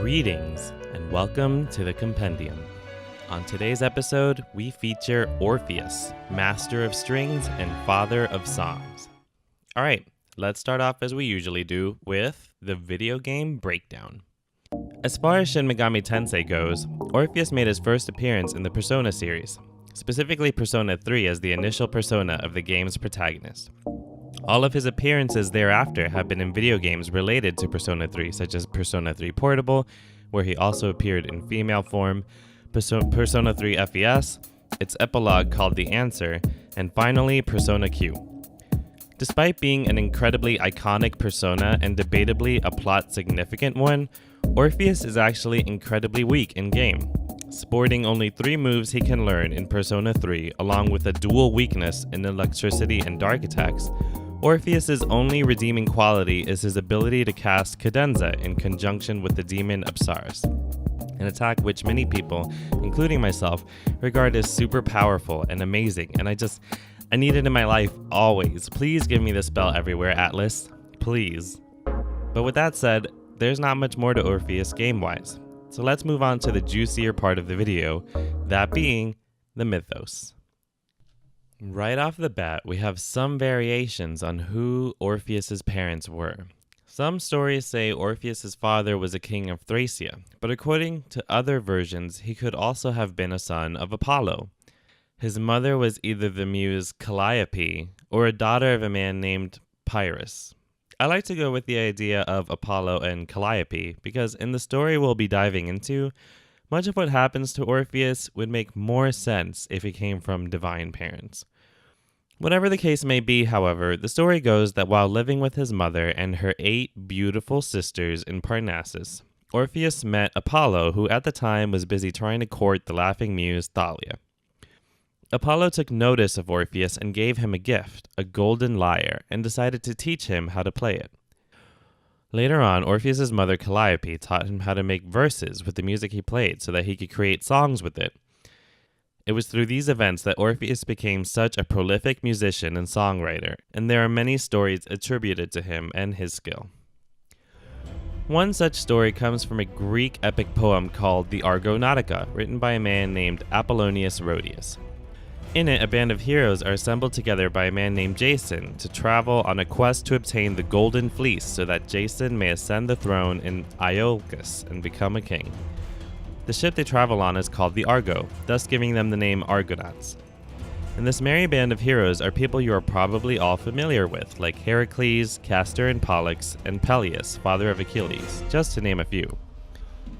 Greetings and welcome to the Compendium. On today's episode, we feature Orpheus, master of strings and father of songs. Alright, let's start off as we usually do with the video game breakdown. As far as Shin Megami Tensei goes, Orpheus made his first appearance in the Persona series, specifically Persona 3 as the initial persona of the game's protagonist. All of his appearances thereafter have been in video games related to Persona 3, such as Persona 3 Portable, where he also appeared in female form, Persona 3 FES, its epilogue called The Answer, and finally Persona Q. Despite being an incredibly iconic persona and debatably a plot-significant one, Orpheus is actually incredibly weak in-game, sporting only 3 moves he can learn in Persona 3 along with a dual weakness in electricity and dark attacks. Orpheus's only redeeming quality is his ability to cast Cadenza in conjunction with the demon Apsaris, an attack which many people, including myself, regard as super powerful and amazing, and I need it in my life always. Please give me this spell everywhere, Atlas. Please. But with that said, there's not much more to Orpheus game-wise, so let's move on to the juicier part of the video, that being the Mythos. Right off the bat, we have some variations on who Orpheus's parents were. Some stories say Orpheus's father was a king of Thracia, but according to other versions, he could also have been a son of Apollo. His mother was either the muse Calliope or a daughter of a man named Pyrrhus. I like to go with the idea of Apollo and Calliope because in the story we'll be diving into, much of what happens to Orpheus would make more sense if he came from divine parents. Whatever the case may be, however, the story goes that while living with his mother and her 8 beautiful sisters in Parnassus, Orpheus met Apollo, who at the time was busy trying to court the laughing muse Thalia. Apollo took notice of Orpheus and gave him a gift, a golden lyre, and decided to teach him how to play it. Later on, Orpheus's mother Calliope taught him how to make verses with the music he played so that he could create songs with it. It was through these events that Orpheus became such a prolific musician and songwriter, and there are many stories attributed to him and his skill. One such story comes from a Greek epic poem called the Argonautica, written by a man named Apollonius Rhodius. In it, a band of heroes are assembled together by a man named Jason to travel on a quest to obtain the Golden Fleece so that Jason may ascend the throne in Iolcus and become a king. The ship they travel on is called the Argo, thus giving them the name Argonauts. And this merry band of heroes are people you are probably all familiar with, like Heracles, Castor and Pollux, and Peleus, father of Achilles, just to name a few.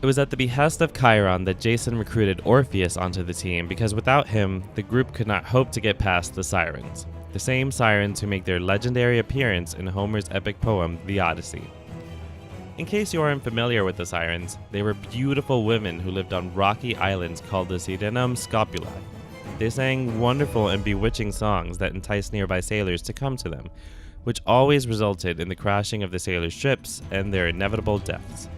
It was at the behest of Chiron that Jason recruited Orpheus onto the team because without him, the group could not hope to get past the Sirens, the same Sirens who make their legendary appearance in Homer's epic poem, The Odyssey. In case you aren't familiar with the Sirens, they were beautiful women who lived on rocky islands called the Sirenum Scopulae. They sang wonderful and bewitching songs that enticed nearby sailors to come to them, which always resulted in the crashing of the sailors' ships and their inevitable deaths.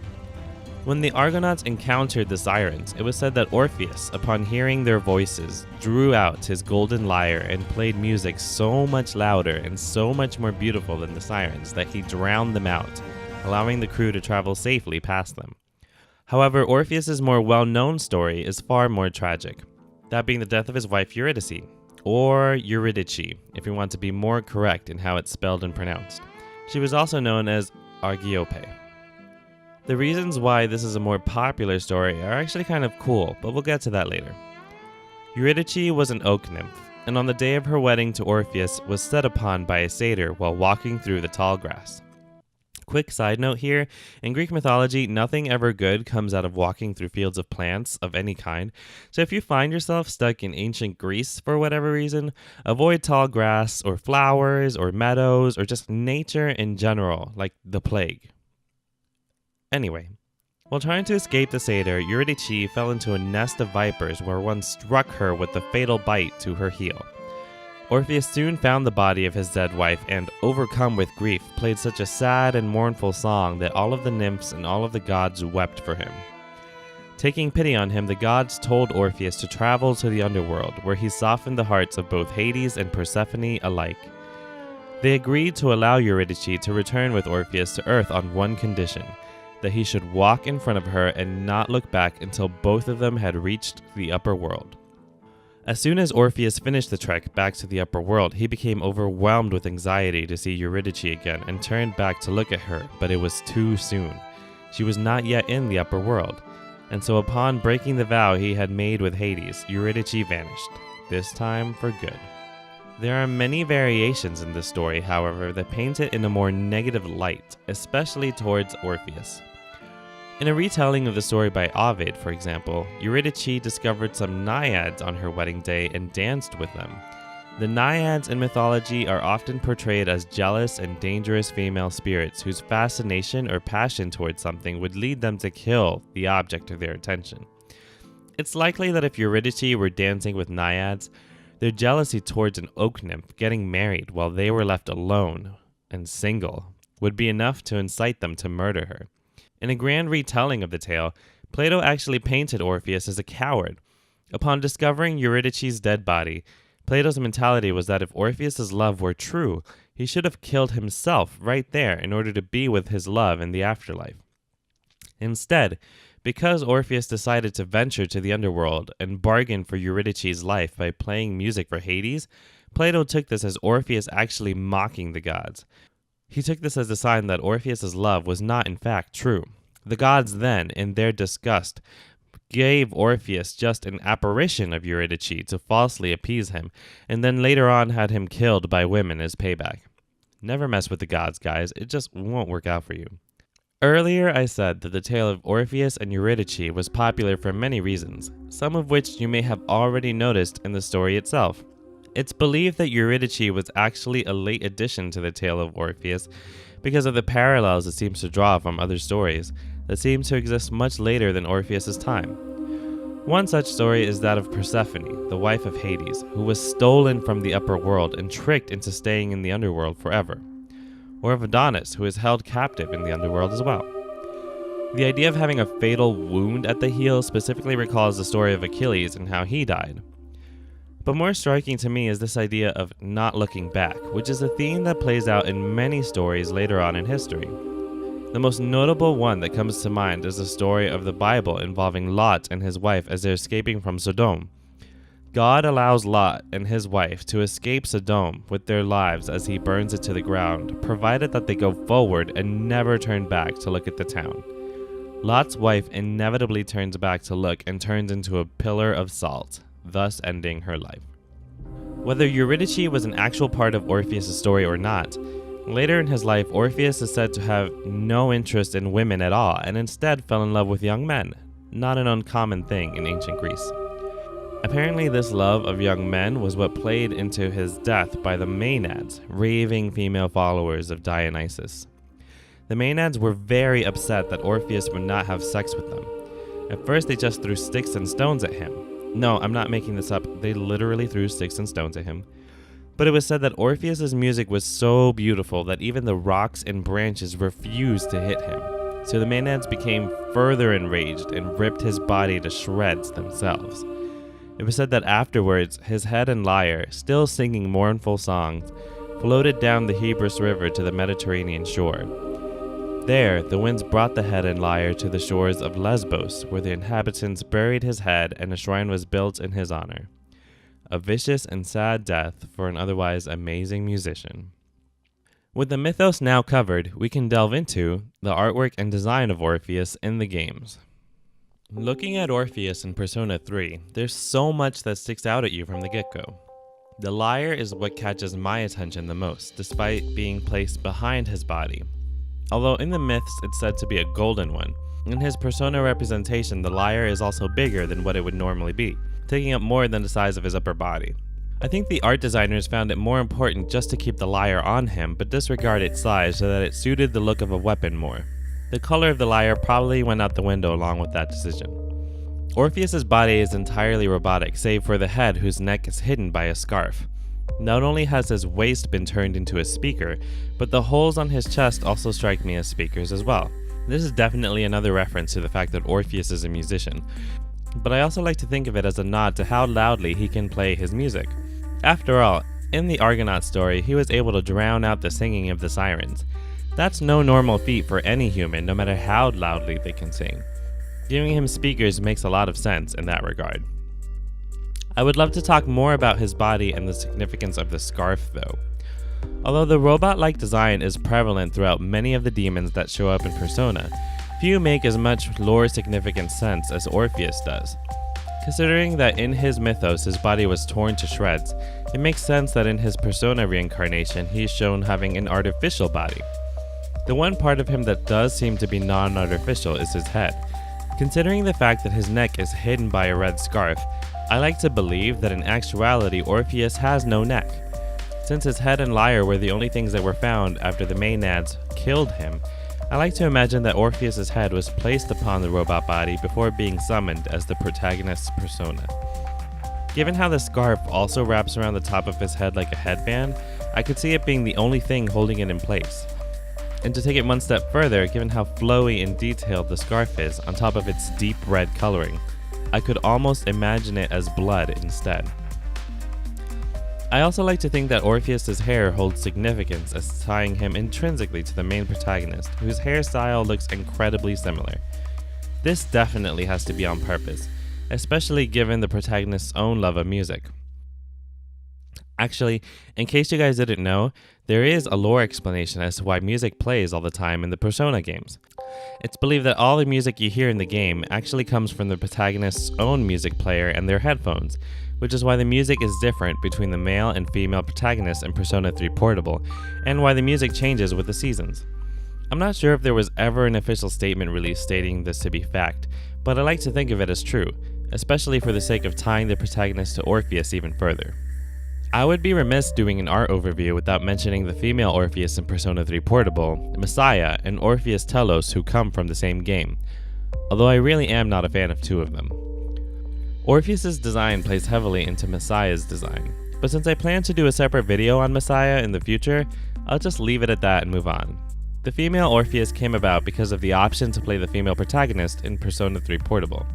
When the Argonauts encountered the Sirens, it was said that Orpheus, upon hearing their voices, drew out his golden lyre and played music so much louder and so much more beautiful than the Sirens that he drowned them out, allowing the crew to travel safely past them. However, Orpheus's more well-known story is far more tragic, that being the death of his wife Eurydice, or Eurydice, if you want to be more correct in how it's spelled and pronounced. She was also known as Argiope. The reasons why this is a more popular story are actually kind of cool, but we'll get to that later. Eurydice was an oak nymph, and on the day of her wedding to Orpheus was set upon by a satyr while walking through the tall grass. Quick side note here, in Greek mythology, nothing ever good comes out of walking through fields of plants of any kind, so if you find yourself stuck in ancient Greece for whatever reason, avoid tall grass or flowers or meadows or just nature in general, like the plague. Anyway, while trying to escape the satyr, Eurydice fell into a nest of vipers where one struck her with a fatal bite to her heel. Orpheus soon found the body of his dead wife and, overcome with grief, played such a sad and mournful song that all of the nymphs and all of the gods wept for him. Taking pity on him, the gods told Orpheus to travel to the underworld, where he softened the hearts of both Hades and Persephone alike. They agreed to allow Eurydice to return with Orpheus to Earth on one condition, that he should walk in front of her and not look back until both of them had reached the upper world. As soon as Orpheus finished the trek back to the upper world, he became overwhelmed with anxiety to see Eurydice again and turned back to look at her, but it was too soon. She was not yet in the upper world, and so upon breaking the vow he had made with Hades, Eurydice vanished, this time for good. There are many variations in this story, however, that paint it in a more negative light, especially towards Orpheus. In a retelling of the story by Ovid, for example, Eurydice discovered some naiads on her wedding day and danced with them. The naiads in mythology are often portrayed as jealous and dangerous female spirits whose fascination or passion towards something would lead them to kill the object of their attention. It's likely that if Eurydice were dancing with naiads, their jealousy towards an oak nymph getting married while they were left alone and single would be enough to incite them to murder her. In a grand retelling of the tale, Plato actually painted Orpheus as a coward. Upon discovering Eurydice's dead body, Plato's mentality was that if Orpheus's love were true, he should have killed himself right there in order to be with his love in the afterlife. Instead, because Orpheus decided to venture to the underworld and bargain for Eurydice's life by playing music for Hades, Plato took this as Orpheus actually mocking the gods. He took this as a sign that Orpheus's love was not in fact true. The gods then, in their disgust, gave Orpheus just an apparition of Eurydice to falsely appease him, and then later on had him killed by women as payback. Never mess with the gods, guys. It just won't work out for you. Earlier I said that the tale of Orpheus and Eurydice was popular for many reasons, some of which you may have already noticed in the story itself. It's believed that Eurydice was actually a late addition to the tale of Orpheus because of the parallels it seems to draw from other stories that seem to exist much later than Orpheus's time. One such story is that of Persephone, the wife of Hades, who was stolen from the upper world and tricked into staying in the underworld forever, or of Adonis, who is held captive in the underworld as well. The idea of having a fatal wound at the heel specifically recalls the story of Achilles and how he died. But more striking to me is this idea of not looking back, which is a theme that plays out in many stories later on in history. The most notable one that comes to mind is the story of the Bible involving Lot and his wife as they're escaping from Sodom. God allows Lot and his wife to escape Sodom with their lives as he burns it to the ground, provided that they go forward and never turn back to look at the town. Lot's wife inevitably turns back to look and turns into a pillar of salt, thus ending her life. Whether Eurydice was an actual part of Orpheus' story or not, later in his life Orpheus is said to have no interest in women at all and instead fell in love with young men, not an uncommon thing in ancient Greece. Apparently this love of young men was what played into his death by the Maenads, raving female followers of Dionysus. The Maenads were very upset that Orpheus would not have sex with them. At first they just threw sticks and stones at him. No, I'm not making this up. They literally threw sticks and stones at him. But it was said that Orpheus's music was so beautiful that even the rocks and branches refused to hit him. So the Maenads became further enraged and ripped his body to shreds themselves. It was said that afterwards, his head and lyre, still singing mournful songs, floated down the Hebrus River to the Mediterranean shore. There, the winds brought the head and lyre to the shores of Lesbos, where the inhabitants buried his head and a shrine was built in his honor. A vicious and sad death for an otherwise amazing musician. With the mythos now covered, we can delve into the artwork and design of Orpheus in the games. Looking at Orpheus in Persona 3, there's so much that sticks out at you from the get-go. The lyre is what catches my attention the most, despite being placed behind his body. Although in the myths it's said to be a golden one, in his Persona representation the lyre is also bigger than what it would normally be, taking up more than the size of his upper body. I think the art designers found it more important just to keep the lyre on him but disregard its size so that it suited the look of a weapon more. The color of the lyre probably went out the window along with that decision. Orpheus's body is entirely robotic save for the head whose neck is hidden by a scarf. Not only has his waist been turned into a speaker, but the holes on his chest also strike me as speakers as well. This is definitely another reference to the fact that Orpheus is a musician, but I also like to think of it as a nod to how loudly he can play his music. After all, in the Argonaut story, he was able to drown out the singing of the sirens. That's no normal feat for any human, no matter how loudly they can sing. Giving him speakers makes a lot of sense in that regard. I would love to talk more about his body and the significance of the scarf, though. Although the robot-like design is prevalent throughout many of the demons that show up in Persona, few make as much lore significant sense as Orpheus does. Considering that in his mythos his body was torn to shreds, it makes sense that in his Persona reincarnation he is shown having an artificial body. The one part of him that does seem to be non-artificial is his head. Considering the fact that his neck is hidden by a red scarf, I like to believe that in actuality Orpheus has no neck. Since his head and lyre were the only things that were found after the Maenads killed him, I like to imagine that Orpheus's head was placed upon the robot body before being summoned as the protagonist's persona. Given how the scarf also wraps around the top of his head like a headband, I could see it being the only thing holding it in place. And to take it one step further, given how flowy and detailed the scarf is on top of its deep red coloring, I could almost imagine it as blood instead. I also like to think that Orpheus's hair holds significance as tying him intrinsically to the main protagonist, whose hairstyle looks incredibly similar. This definitely has to be on purpose, especially given the protagonist's own love of music. Actually, in case you guys didn't know, there is a lore explanation as to why music plays all the time in the Persona games. It's believed that all the music you hear in the game actually comes from the protagonist's own music player and their headphones, which is why the music is different between the male and female protagonists in Persona 3 Portable, and why the music changes with the seasons. I'm not sure if there was ever an official statement released stating this to be fact, but I like to think of it as true, especially for the sake of tying the protagonist to Orpheus even further. I would be remiss doing an art overview without mentioning the female Orpheus in Persona 3 Portable, Messiah, and Orpheus Telos, who come from the same game, although I really am not a fan of two of them. Orpheus's design plays heavily into Messiah's design, but since I plan to do a separate video on Messiah in the future, I'll just leave it at that and move on. The female Orpheus came about because of the option to play the female protagonist in Persona 3 Portable.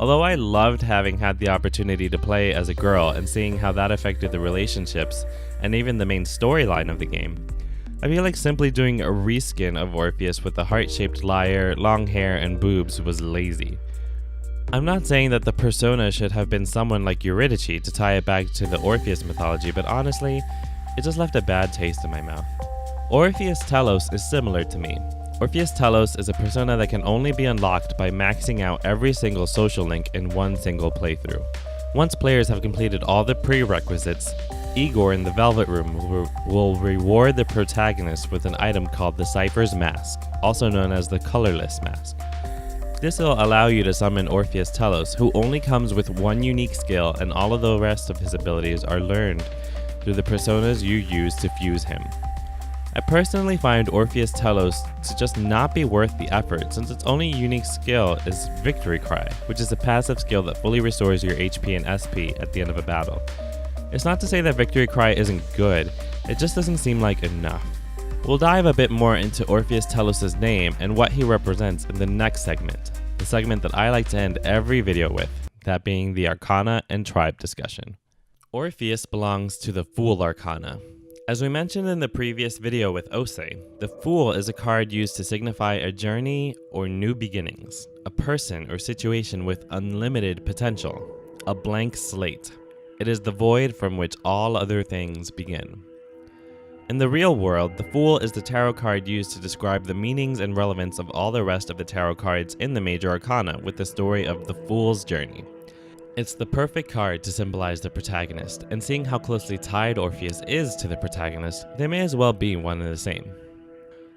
Although I loved having had the opportunity to play as a girl and seeing how that affected the relationships and even the main storyline of the game, I feel like simply doing a reskin of Orpheus with a heart-shaped lyre, long hair, and boobs was lazy. I'm not saying that the persona should have been someone like Eurydice to tie it back to the Orpheus mythology, but honestly, it just left a bad taste in my mouth. Orpheus Telos is similar to me. Orpheus Telos is a persona that can only be unlocked by maxing out every single social link in one single playthrough. Once players have completed all the prerequisites, Igor in the Velvet Room will reward the protagonist with an item called the Cypher's Mask, also known as the Colorless Mask. This will allow you to summon Orpheus Telos, who only comes with one unique skill, and all of the rest of his abilities are learned through the personas you use to fuse him. I personally find Orpheus Telos to just not be worth the effort, since its only unique skill is Victory Cry, which is a passive skill that fully restores your HP and SP at the end of a battle. It's not to say that Victory Cry isn't good, it just doesn't seem like enough. We'll dive a bit more into Orpheus Telos' name and what he represents in the next segment, the segment that I like to end every video with, that being the Arcana and Tribe discussion. Orpheus belongs to the Fool Arcana. As we mentioned in the previous video with Ose, the Fool is a card used to signify a journey or new beginnings, a person or situation with unlimited potential, a blank slate. It is the void from which all other things begin. In the real world, the Fool is the tarot card used to describe the meanings and relevance of all the rest of the tarot cards in the major arcana with the story of the Fool's journey. It's the perfect card to symbolize the protagonist, and seeing how closely tied Orpheus is to the protagonist, they may as well be one and the same.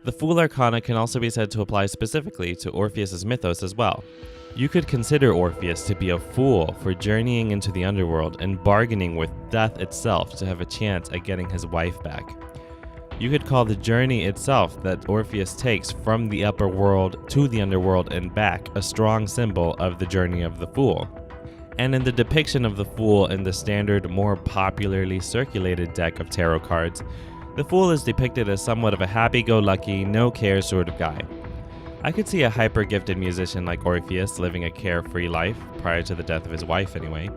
The Fool Arcana can also be said to apply specifically to Orpheus's mythos as well. You could consider Orpheus to be a fool for journeying into the underworld and bargaining with death itself to have a chance at getting his wife back. You could call the journey itself that Orpheus takes from the upper world to the underworld and back a strong symbol of the journey of the Fool. And in the depiction of the Fool in the standard, more popularly circulated deck of tarot cards, the Fool is depicted as somewhat of a happy-go-lucky, no-care sort of guy. I could see a hyper-gifted musician like Orpheus living a carefree life, prior to the death of his wife anyway.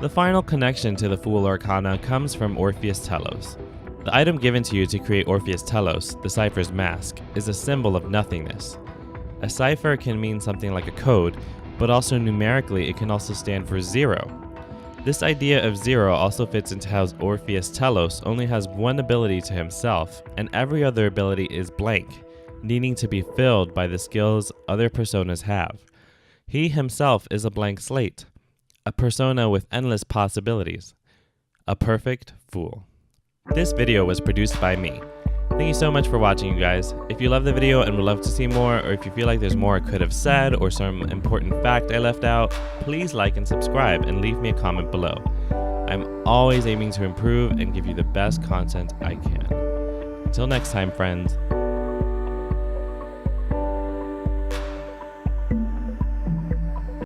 The final connection to the Fool Arcana comes from Orpheus Telos. The item given to you to create Orpheus Telos, the cipher's mask, is a symbol of nothingness. A cipher can mean something like a code, but also numerically it can also stand for 0. This idea of 0 also fits into how Orpheus Telos only has one ability to himself, and every other ability is blank, needing to be filled by the skills other personas have. He himself is a blank slate, a persona with endless possibilities, a perfect fool. This video was produced by me. Thank you so much for watching, you guys. If you love the video and would love to see more, or if you feel like there's more I could have said or some important fact I left out, please like and subscribe and leave me a comment below. I'm always aiming to improve and give you the best content I can. Until next time, friends,